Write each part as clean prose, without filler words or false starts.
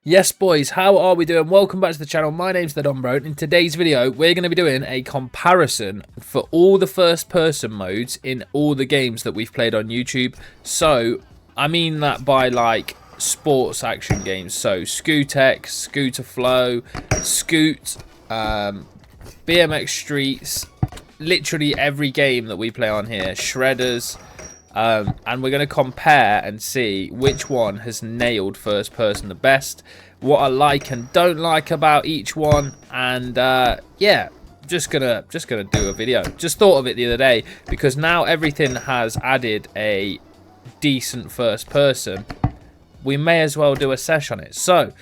Yes boys, how are we doing? Welcome back to the channel. My name's TheDonBro. In today's video, we're going to be doing a comparison for all the first person modes in all the games that we've played on YouTube. So, I mean that by like sports action games. So, ScootX, ScooterFlow, Scoot, BMX Streets, literally every game that we play on here, Shredders. And we're going to compare and see which one has nailed first person the best, what I like and don't like about each one, and yeah, just gonna do a video. Just thought of it the other day because now everything has added a decent first person. We may as well do a sesh on it. So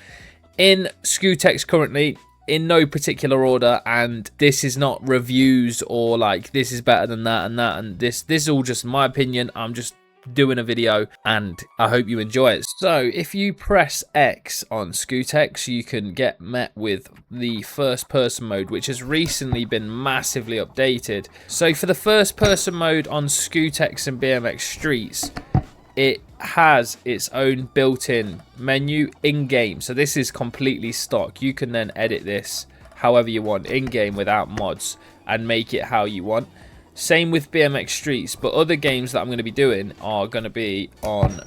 in ScootX currently, in no particular order, and this is not reviews or like this is better than that and this is all just my opinion. I'm just doing a video and I hope you enjoy it. So if you press X on ScootX, you can get met with the first person mode, which has recently been massively updated. So for the first person mode on ScootX and BMX Streets, it has its own built-in menu in-game. So this is completely stock. You can then edit this however you want in-game without mods and make it how you want. Same with BMX Streets, but other games that I'm going to be doing are going to be on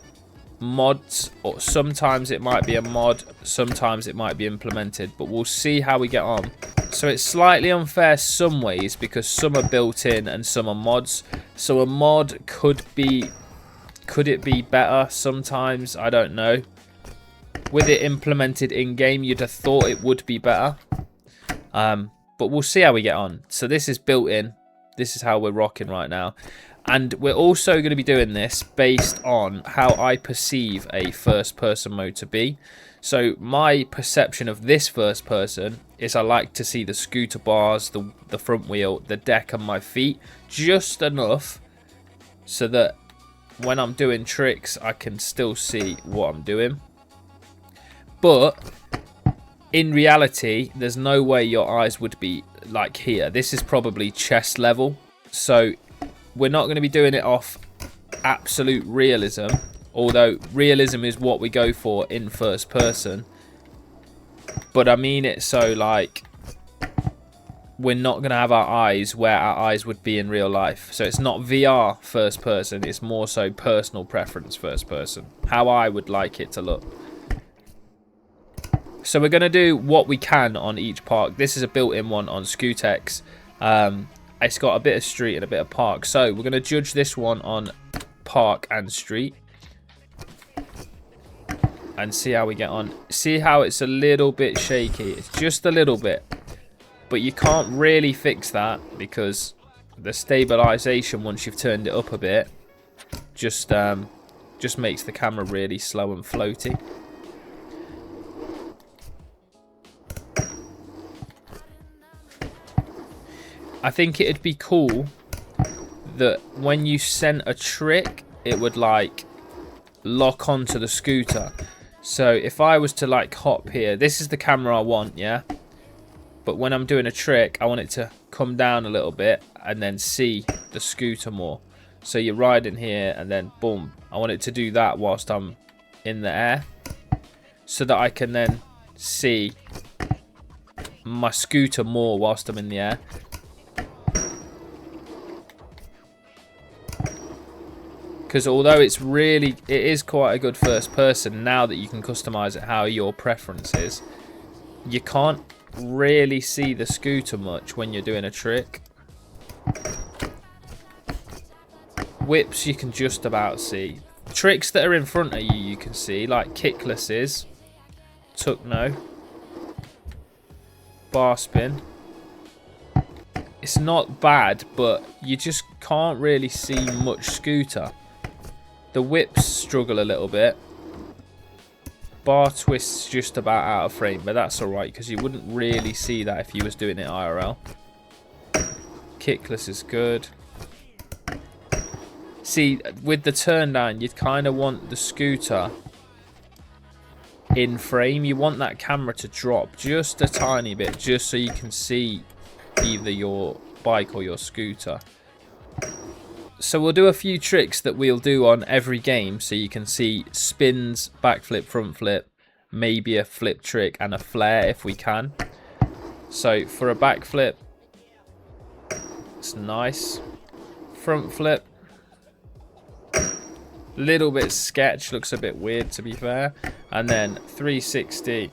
mods, or sometimes it might be a mod, sometimes it might be implemented, but we'll see how we get on. So it's slightly unfair some ways because some are built in and some are mods. So a mod could it be better sometimes? I don't know. With it implemented in-game, you'd have thought it would be better. But we'll see how we get on. So this is built in. This is how we're rocking right now. And we're also going to be doing this based on how I perceive a first-person mode to be. So my perception of this first person is I like to see the scooter bars, the front wheel, the deck and my feet. Just enough so that when I'm doing tricks, I can still see what I'm doing. But in reality, there's no way your eyes would be like here. This is probably chest level. So we're not going to be doing it off absolute realism, although realism is what we go for in first person. But I mean it so like we're not going to have our eyes where our eyes would be in real life. So it's not VR first person, it's more so personal preference first person, how I would like it to look. So we're going to do what we can on each park. This is a built-in one on ScooteX. It's got a bit of street and a bit of park. So we're going to judge this one on park and street and see how we get on. See how it's a little bit shaky. It's just a little bit. But you can't really fix that because the stabilization, once you've turned it up a bit, just makes the camera really slow and floaty. I think it'd be cool that when you sent a trick, it would like lock onto the scooter. So if I was to like hop here, this is the camera I want, yeah? But when I'm doing a trick, I want it to come down a little bit and then see the scooter more. So you're riding here and then boom. I want it to do that whilst I'm in the air so that I can then see my scooter more whilst I'm in the air. Because although it is quite a good first person now that you can customize it how your preference is, you can't really see the scooter much when you're doing a trick. Whips you can just about see. Tricks that are in front of you, you can see, like kicklesses, tuck no, bar spin. It's not bad, but you just can't really see much scooter. The whips struggle a little bit. Bar twist's just about out of frame, but that's alright because you wouldn't really see that if you was doing it IRL. Kickless is good. See, with the turn down, you'd kind of want the scooter in frame. You want that camera to drop just a tiny bit, just so you can see either your bike or your scooter. So we'll do a few tricks that we'll do on every game so you can see spins, backflip, front flip, maybe a flip trick and a flare if we can. So for a back flip, it's nice. Front flip, little bit sketch, looks a bit weird to be fair. And then 360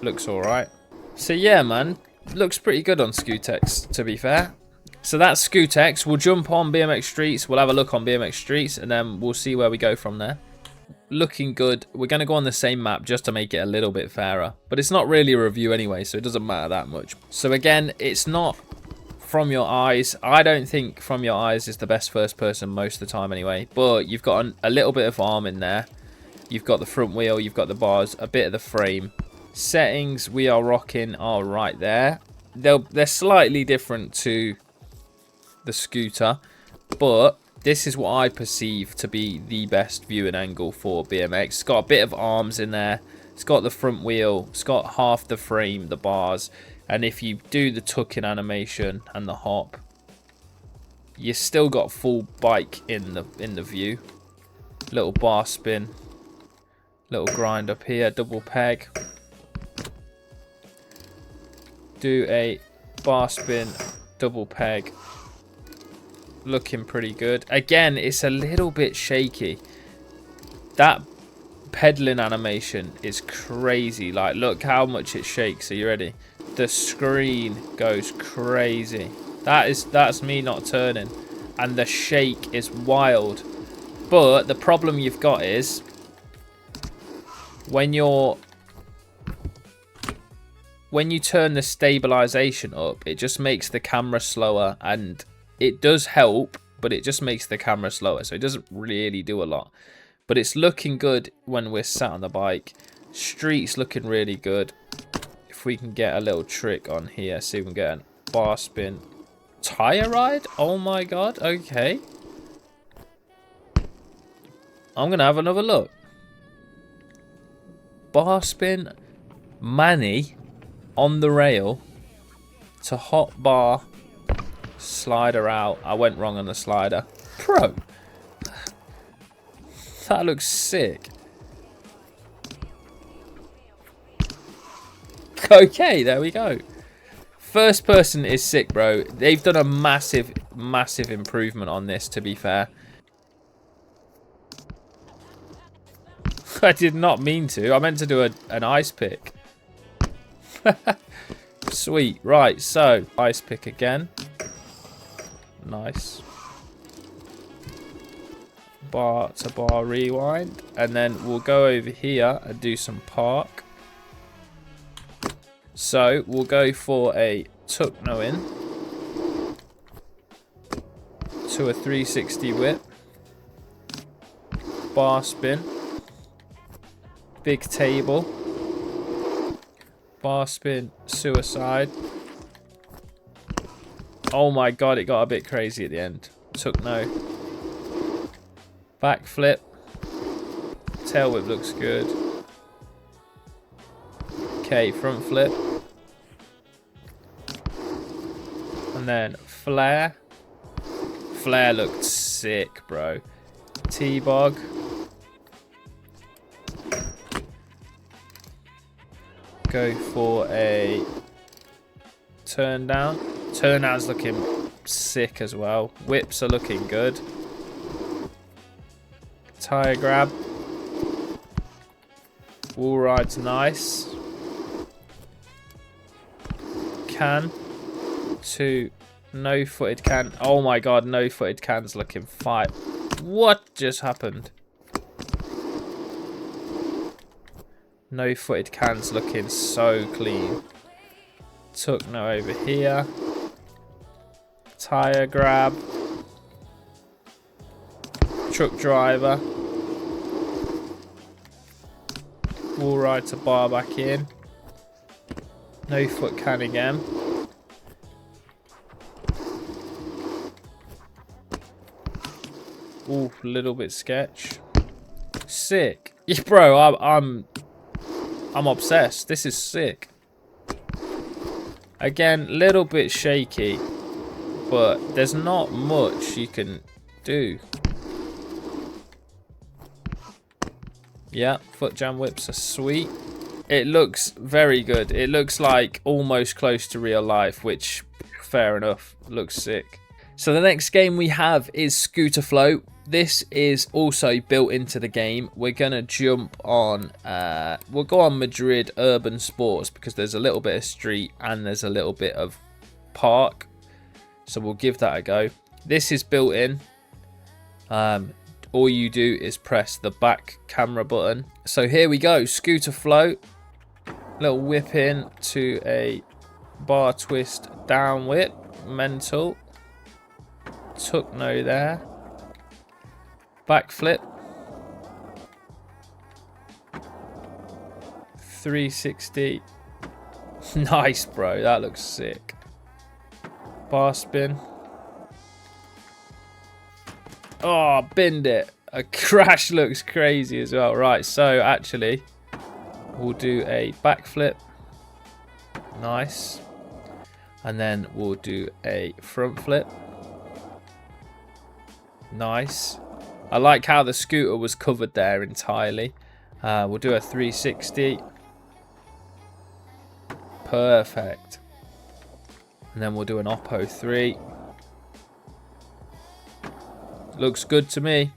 looks all right. So yeah, man, looks pretty good on Scootex to be fair. So that's Scootex. We'll jump on BMX Streets. We'll have a look on BMX Streets and then we'll see where we go from there. Looking good. We're going to go on the same map just to make it a little bit fairer. But it's not really a review anyway, so it doesn't matter that much. So again, it's not from your eyes. I don't think from your eyes is the best first person most of the time anyway. But you've got a little bit of arm in there. You've got the front wheel. You've got the bars. A bit of the frame. Settings we are rocking are right there. They're slightly different to the scooter, but this is what I perceive to be the best viewing angle for BMX. It's got a bit of arms in there. It's got the front wheel. It's got half the frame, the bars. And if you do the tucking animation and the hop, you still got full bike in the view. Little bar spin. Little grind up here. Double peg. Do a bar spin. Double peg. Looking pretty good. Again, it's a little bit shaky. That pedaling animation is crazy. Like, look how much it shakes. Are you ready? The screen goes crazy. That's me not turning, and the shake is wild. But the problem you've got is when you turn the stabilization up, it just makes the camera slower, and it does help, but it just makes the camera slower, so it doesn't really do a lot. But it's looking good when we're sat on the bike. Street's looking really good. If we can get a little trick on here, see if we can get a bar spin. Tire ride? Oh my god, okay. I'm going to have another look. Bar spin, Manny on the rail to hot bar. Slider out. I went wrong on the slider. Bro, that looks sick. Okay, there we go. First person is sick, bro. They've done a massive improvement on this, to be fair. I did not mean to. I meant to do an ice pick. Sweet. Right, so ice pick again. Nice. Bar to bar rewind. And then we'll go over here and do some park. So we'll go for a tuck no in to a 360 whip. Bar spin. Big table. Bar spin suicide. Oh my god, it got a bit crazy at the end. Tuck no. Back flip. Tail whip looks good. Okay, front flip. And then flare. Flare looked sick, bro. T-bog. Go for a turn down. Turn down's looking sick as well. Whips are looking good. Tire grab. Wall ride's nice. Can to no footed can. Oh my god, no footed can's looking fine. What just happened? No footed can's looking so clean. Tuck no over here. Tire grab. Truck driver. Wall ride to bar back in. No foot can again. Ooh, a little bit sketch. Sick. Yeah, bro, I'm obsessed. This is sick. Again, little bit shaky, but there's not much you can do. Yeah, foot jam whips are sweet. It looks very good. It looks like almost close to real life, which, fair enough, looks sick. So the next game we have is ScooterFlow. This is also built into the game. We're going to jump on, we'll go on Madrid Urban Sports because there's a little bit of street and there's a little bit of park. So we'll give that a go. This is built in. All you do is press the back camera button. So here we go, ScooterFlow. Little whip in to a bar twist down whip. Mental. Tuck no there. Backflip. 360. Nice, bro. That looks sick. Bar spin. Oh, binned it. A crash looks crazy as well. Right, so actually, we'll do a backflip. Nice. And then we'll do a front flip. Nice. I like how the scooter was covered there entirely. We'll do a 360. Perfect. And then we'll do an Oppo 3. Looks good to me.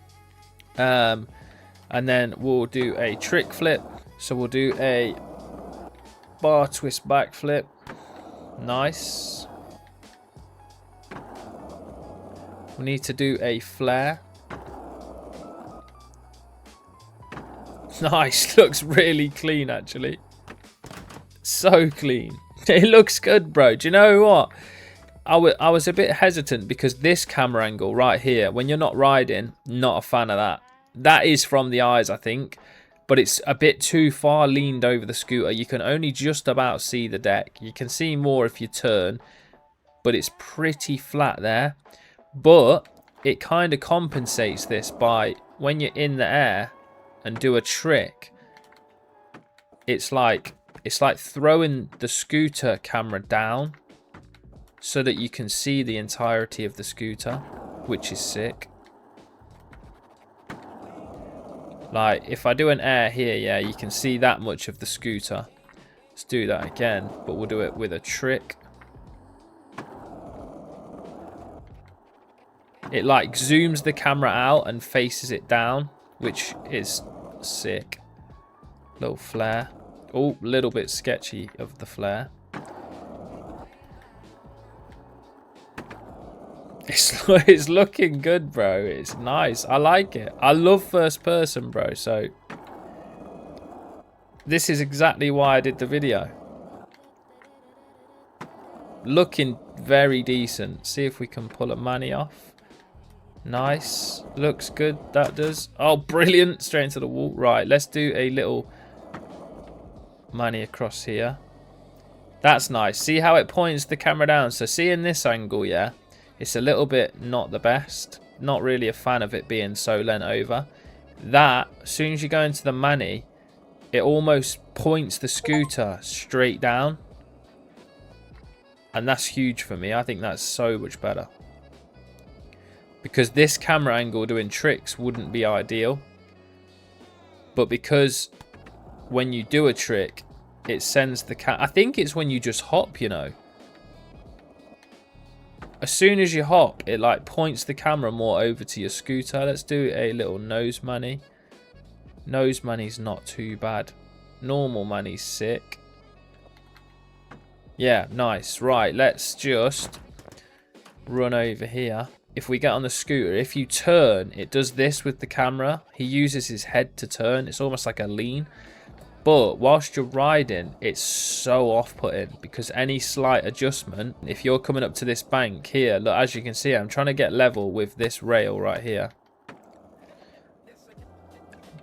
And then we'll do a trick flip. So we'll do a bar twist back flip. Nice. We need to do a flare. Nice. Looks really clean, actually. So clean. It looks good, bro. Do you know what? I was a bit hesitant because this camera angle right here, when you're not riding, not a fan of that. That is from the eyes, I think. But it's a bit too far leaned over the scooter. You can only just about see the deck. You can see more if you turn. But it's pretty flat there. But it kind of compensates this by when you're in the air and do a trick. It's like throwing the scooter camera down so that you can see the entirety of the scooter, which is sick. Like, if I do an air here, yeah, you can see that much of the scooter. Let's do that again, but we'll do it with a trick. It, like, zooms the camera out and faces it down, which is sick. Little flare. Oh, a little bit sketchy of the flare. It's looking good, bro. It's nice. I like it. I love first person, bro. So this is exactly why I did the video. Looking very decent. See if we can pull a mani off. Nice. Looks good. That does. Oh, brilliant. Straight into the wall. Right. Let's do a little mani across here. That's nice. See how it points the camera down? So see in this angle, yeah. It's a little bit not the best. Not really a fan of it being so leant over. That, as soon as you go into the mani, it almost points the scooter straight down. And that's huge for me. I think that's so much better. Because this camera angle doing tricks wouldn't be ideal. But because when you do a trick, it sends the I think it's when you just hop, you know. As soon as you hop, it like points the camera more over to your scooter. Let's do a little nose mani. Nose mani's not too bad. Normal mani's sick. Yeah, nice. Right, let's just run over here. If we get on the scooter, if you turn, it does this with the camera. He uses his head to turn. It's almost like a lean. But whilst you're riding, it's so off-putting because any slight adjustment, if you're coming up to this bank here, look, as you can see, I'm trying to get level with this rail right here.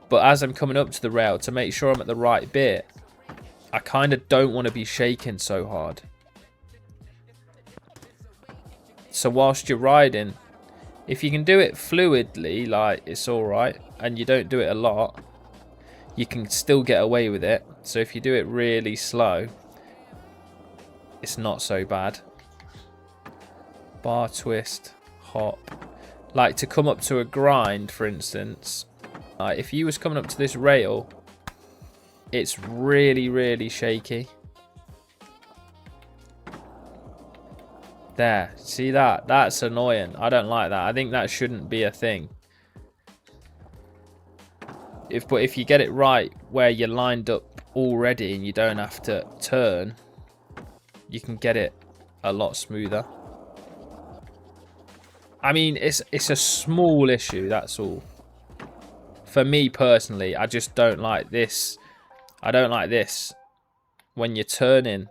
But as I'm coming up to the rail, to make sure I'm at the right bit, I kind of don't want to be shaking so hard. So whilst you're riding, if you can do it fluidly, like, it's alright, and you don't do it a lot, you can still get away with it. So if you do it really slow, it's not so bad. Bar twist, hop. Like to come up to a grind, for instance, If you was coming up to this rail, it's really, really shaky. There, see that? That's annoying. I don't like that. I think that shouldn't be a thing. But if you get it right where you're lined up already and you don't have to turn, you can get it a lot smoother. I mean, it's a small issue, that's all. For me personally, I just don't like this. I don't like this when you're turning.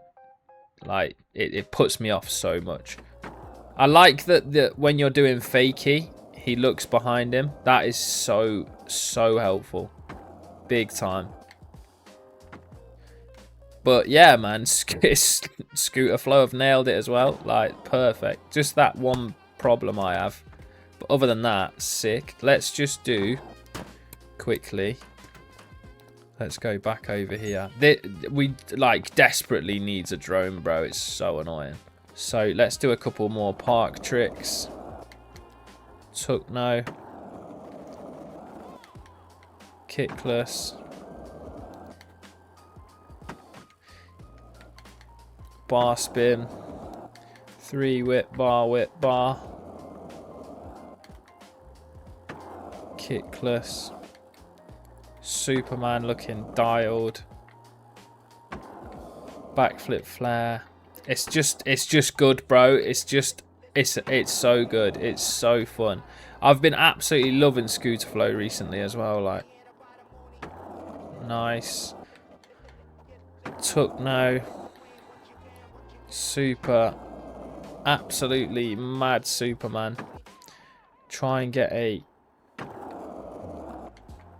Like, it puts me off so much. I like that when you're doing fakie, he looks behind him. That is so helpful. Big time. But yeah, man, ScooterFlow have nailed it as well. Like, perfect. Just that one problem I have. But other than that, sick. Let's just do, quickly, let's go back over here. We, like, desperately needs a drone, bro. It's so annoying. So, let's do a couple more park tricks. Tuck no. Kickless. Bar spin. 3 whip bar. Kickless. Superman looking dialed. Backflip flare. It's just good, bro. It's so good. It's so fun. I've been absolutely loving ScooterFlow recently as well. Like, nice. Tuck no. Super. Absolutely mad Superman. Try and get a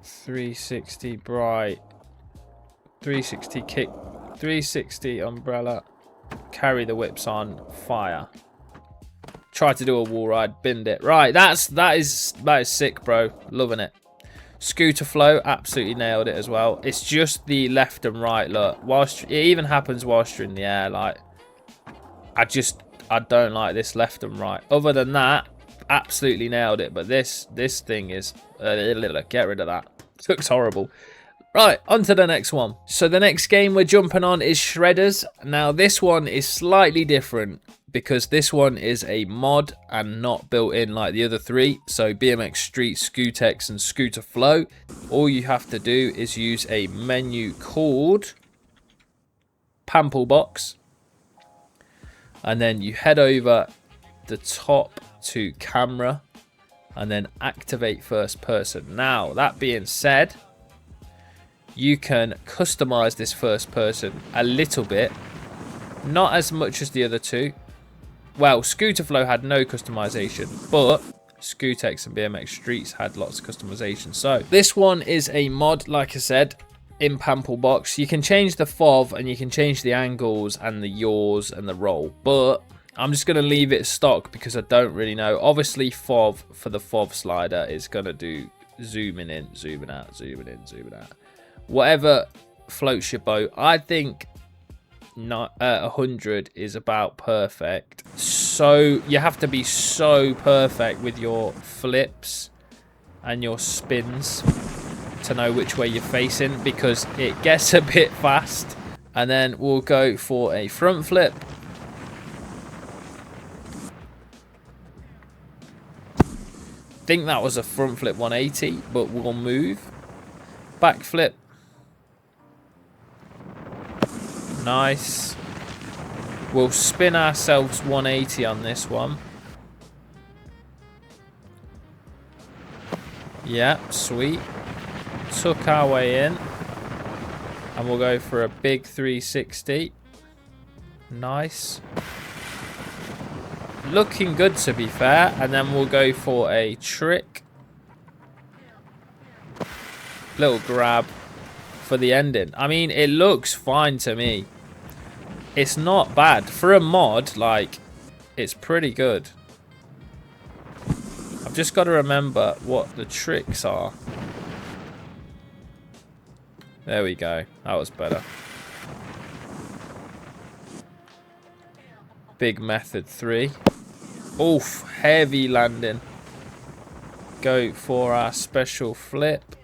360 bright. 360 kick. 360 umbrella. Carry the whips on. Fire. Try to do a wall ride. Binned it. Right, that is sick, bro. Loving it. ScooterFlow absolutely nailed it as well. It's just the left and right. Look, whilst it even happens whilst you're in the air. Like, I don't like this left and right. Other than that, absolutely nailed it. But this thing is get rid of that. It looks horrible. Right, on to the next one. So the next game we're jumping on is Shredders. Now this one is slightly different because this one is a mod and not built in like the other three. So BMX Streets, Scootex and ScooterFlow. All you have to do is use a menu called Pample Box. And then you head over the top to camera and then activate first person. Now, that being said, you can customize this first person a little bit. Not as much as the other two. Well, ScooterFlow had no customization, but Scootex and BMX Streets had lots of customization. So this one is a mod, like I said, in Pample Box. You can change the POV and you can change the angles and the yaws and the roll, but I'm just going to leave it stock because I don't really know. Obviously, POV for the POV slider is going to do zooming in, zooming out, zooming in, zooming out. Whatever floats your boat. I think 100 is about perfect. So you have to be so perfect with your flips and your spins to know which way you're facing because it gets a bit fast. And then we'll go for a front flip. Think that was a front flip 180, but we'll move. Back flip. Nice. We'll spin ourselves 180 on this one. Yeah, sweet. Took our way in. And we'll go for a big 360. Nice. Looking good, to be fair. And then we'll go for a trick. Little grab for the ending. I mean, it looks fine to me. It's not bad. For a mod, like, it's pretty good. I've just got to remember what the tricks are. There we go. That was better. Big method 3. Oof, heavy landing. Go for our special flip.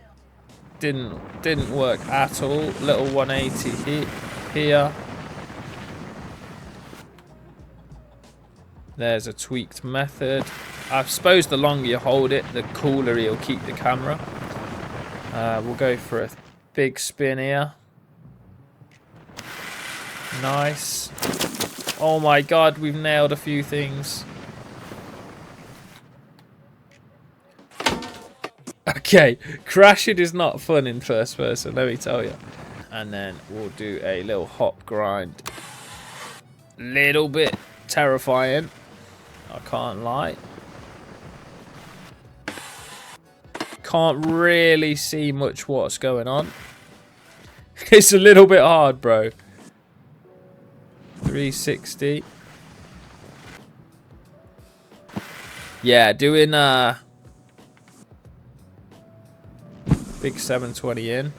Didn't work at all. Little 180 here. There's a tweaked method. I suppose the longer you hold it, the cooler he'll keep the camera. We'll go for a big spin here. Nice. Oh my god, we've nailed a few things. Okay, crashing is not fun in first person, let me tell you. And then we'll do a little hop grind. Little bit terrifying, I can't lie. Can't really see much what's going on. It's a little bit hard, bro. 360. Yeah, doing big 720 in.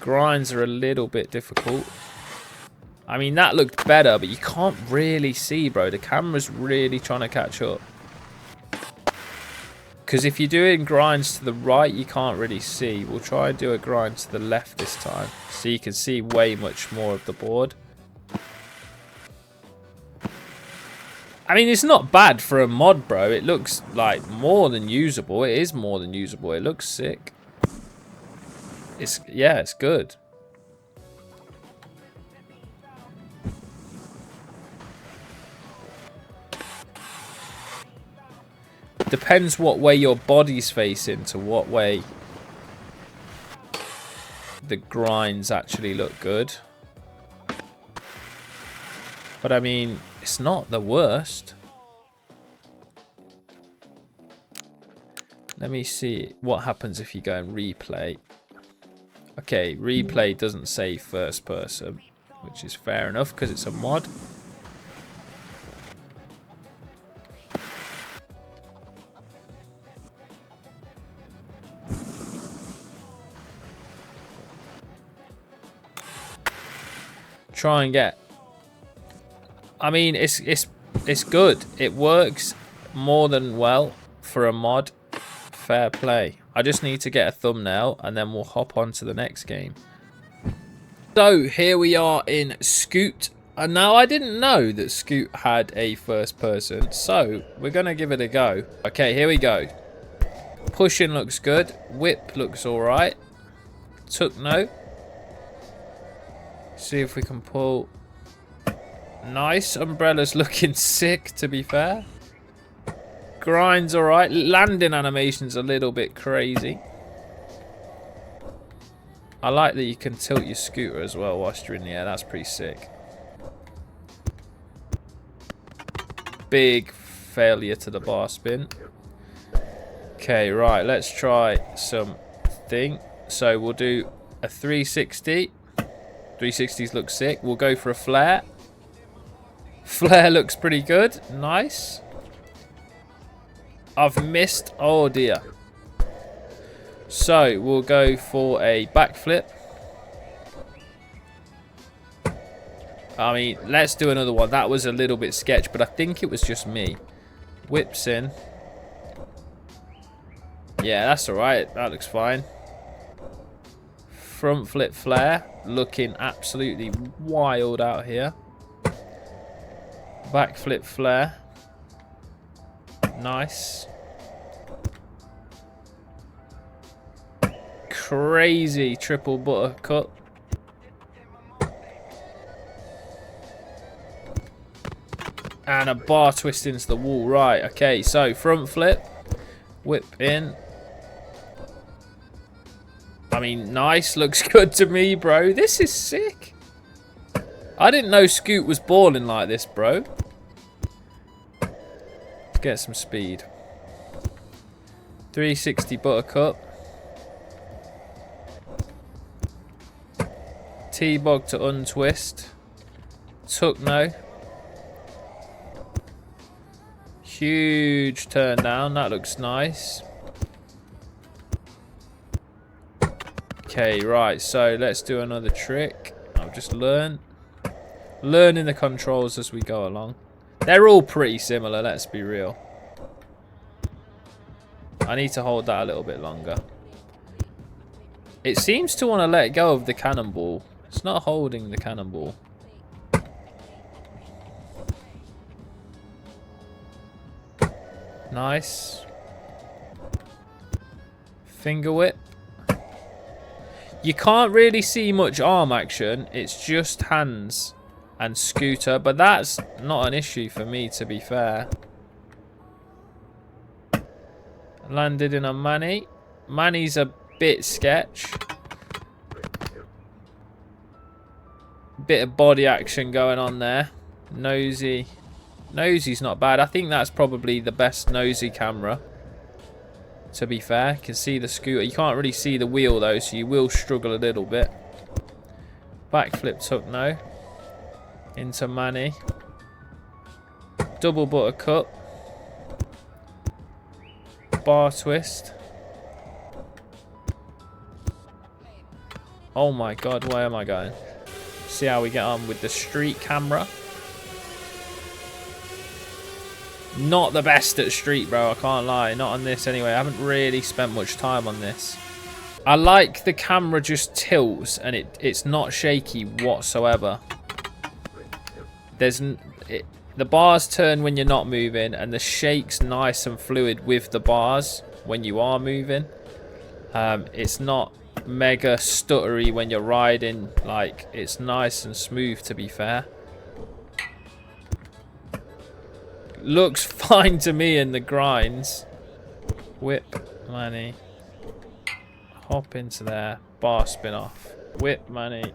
Grinds are a little bit difficult. I mean, that looked better, but you can't really see, bro. The camera's really trying to catch up. Because if you're doing grinds to the right, you can't really see. We'll try and do a grind to the left this time, so you can see way much more of the board. I mean, it's not bad for a mod, bro. It looks like more than usable. It is more than usable. It looks sick. Yeah, it's good. Depends what way your body's facing to what way the grinds actually look good. But I mean, it's not the worst. Let me see what happens if you go and replay. Okay, replay doesn't say first person, which is fair enough because it's a mod. Try and get. I mean, it's good. It works more than well for a mod. Fair play. I just need to get a thumbnail and then we'll hop on to the next game. So here we are in Scoot. And now I didn't know that Scoot had a first person, so we're gonna give it a go. Okay, here we go. Pushing looks good. Whip looks alright. Took no. See if we can pull. Nice. Umbrella's looking sick, to be fair. Grind's alright. Landing animation's a little bit crazy. I like that you can tilt your scooter as well whilst you're in the air. That's pretty sick. Big failure to the bar spin. Okay, right. Let's try something. So we'll do a 360. 360s look sick. We'll go for a flare. Flare looks pretty good. Nice. I've missed. Oh dear. So we'll go for a backflip. I mean, let's do another one. That was a little bit sketch, but I think it was just me. Whips in. Yeah, that's alright. That looks fine. Front flip flare. Looking absolutely wild out here. Backflip flare. Nice. Crazy triple buttercut. And a bar twist into the wall. Right, okay, so front flip. Whip in. I mean, nice. Looks good to me, bro. This is sick. I didn't know Scoot was balling like this, bro. Let's get some speed. 360 buttercup. T-bog to untwist. Took no. Huge turn down. That looks nice. Okay, right. So let's do another trick. I've just learning the controls as we go along. They're all pretty similar, let's be real. I need to hold that a little bit longer. It seems to want to let go of the cannonball. It's not holding the cannonball. Nice. Finger whip. You can't really see much arm action. It's just hands and scooter. But that's not an issue for me, to be fair. Landed in a Manny. Manny's a bit sketch. Bit of body action going on there. Nosy. Nosy's not bad. I think that's probably the best nosy camera, to be fair. You can see the scooter. You can't really see the wheel though, so you will struggle a little bit. Backflip tuck no. Into Manny. Double buttercup. Bar twist. Oh my god, where am I going? See how we get on with the street camera. Not the best at street, bro, I can't lie. Not on this anyway. I haven't really spent much time on this. I like the camera just tilts and it's not shaky whatsoever. The bars turn when you're not moving, and the shake's nice and fluid with the bars when you are moving. It's not mega stuttery when you're riding. Like, it's nice and smooth, to be fair. Looks fine to me in the grinds. Whip, Manny. Hop into there. Bar spin off. Whip, Manny.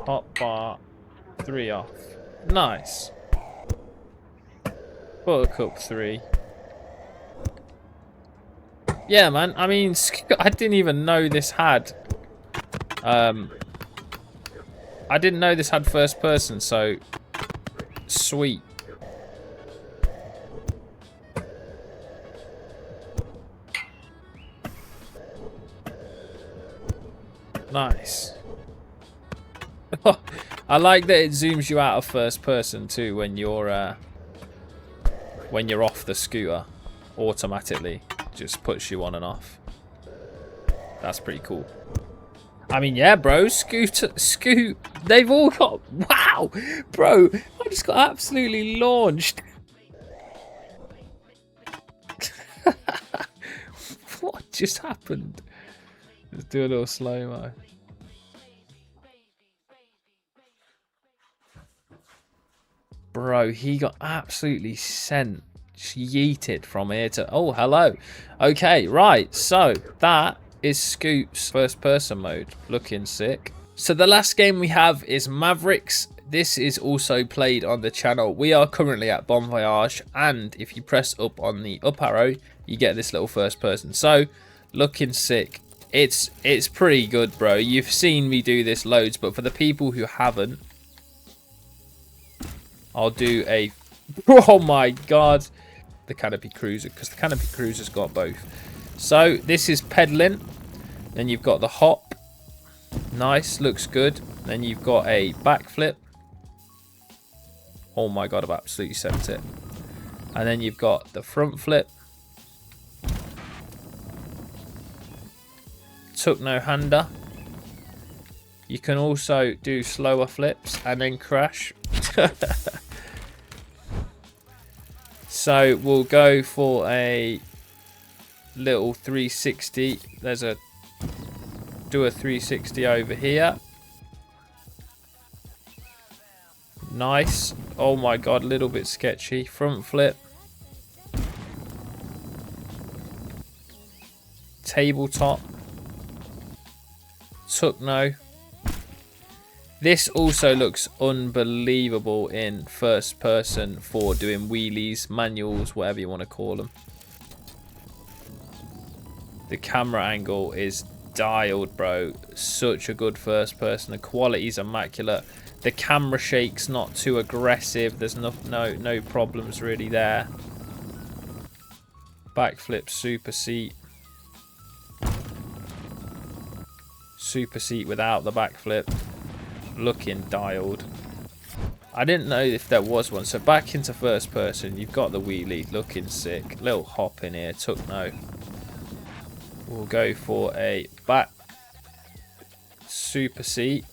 Hop bar. 3 off. Nice. Buttercup 3. Yeah, man. I mean, I didn't even know this had... I didn't know this had first person, so... Sweet. Nice. I like that it zooms you out of first person too when you're off the scooter. Automatically just puts you on and off. That's pretty cool. I mean, yeah, bro, Scoot, they've all got, wow, bro, I just got absolutely launched. What just happened? Let's do a little slow-mo. Bro, he got absolutely sent, yeeted from here to... Oh, hello. Okay, right. So, that is Scoot's first-person mode. Looking sick. So, the last game we have is Mavericks. This is also played on the channel. We are currently at Bon Voyage. And if you press up on the up arrow, you get this little first person. So, looking sick. It's pretty good, bro. You've seen me do this loads, but for the people who haven't, I'll do a... Oh my god. The Canopy Cruiser, because the Canopy Cruiser's got both. So, this is pedaling. Then you've got the hop. Nice, looks good. Then you've got a backflip. Oh my god, I've absolutely sent it. And then you've got the front flip. Tuck no hander. You can also do slower flips and then crash. So we'll go for a little 360. Do a 360 over here. Nice. Oh my god, a little bit sketchy. Front flip. Tabletop. Tuck no. This also looks unbelievable in first person for doing wheelies, manuals, whatever you want to call them. The camera angle is dialed, bro. Such a good first person. The quality's immaculate. The camera shake's not too aggressive. There's no problems really there. Backflip super seat. Super seat without the backflip. Looking dialed. I didn't know if there was one. So back into first person. You've got the wheelie. Looking sick. Little hop in here. Tuck no. We'll go for a back super seat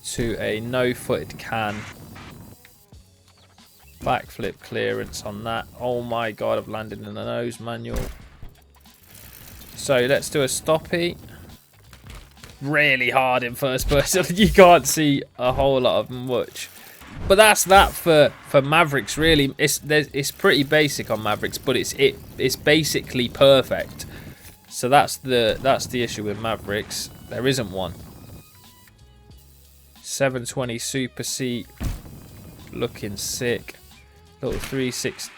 to a no-footed can. Backflip clearance on that. Oh my god, I've landed in the nose manual. So let's do a stoppie. Really hard in first person. You can't see a whole lot of much. But that's that for Mavericks. Really, it's pretty basic on Mavericks, but it's basically perfect. So that's the issue with Mavericks. There isn't one. 720 super seat, looking sick. Little 360.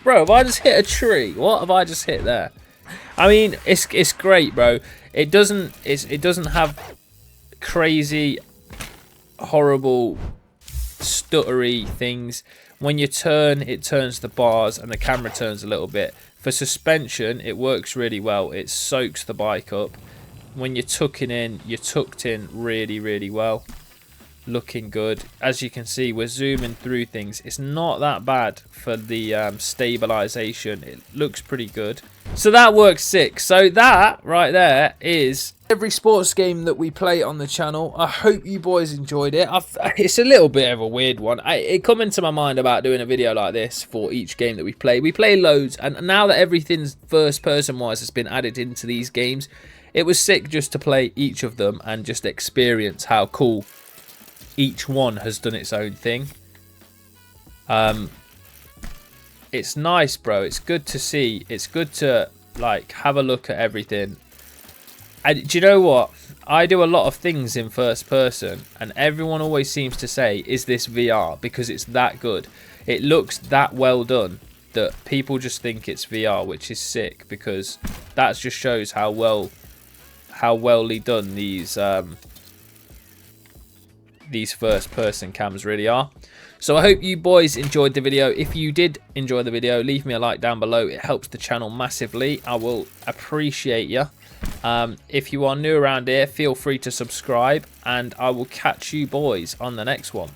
Bro, have I just hit a tree? What have I just hit there? I mean, it's great, bro. It doesn't have crazy, horrible, stuttery things. When you turn, it turns the bars and the camera turns a little bit. For suspension, it works really well. It soaks the bike up. When you're tucking in, you're tucked in really, really well. Looking good. As you can see, we're zooming through things. It's not that bad for the stabilization. It looks pretty good. So that works sick. So that right there is every sports game that we play on the channel. I hope you boys enjoyed it. It's a little bit of a weird one. It come into my mind about doing a video like this for each game that we play. We play loads, and now that everything's first person wise has been added into these games, it was sick just to play each of them and just experience how cool each one has done its own thing. It's nice, bro. It's good to see. It's good to like have a look at everything. And do you know what? I do a lot of things in first person, and everyone always seems to say, "Is this VR?" Because it's that good. It looks that well done that people just think it's VR, which is sick because that just shows how wellly done these first person cams really are. So I hope you boys enjoyed the video. If you did enjoy the video, leave me a like down below. It helps the channel massively. I will appreciate you. If you are new around here, feel free to subscribe, and I will catch you boys on the next one.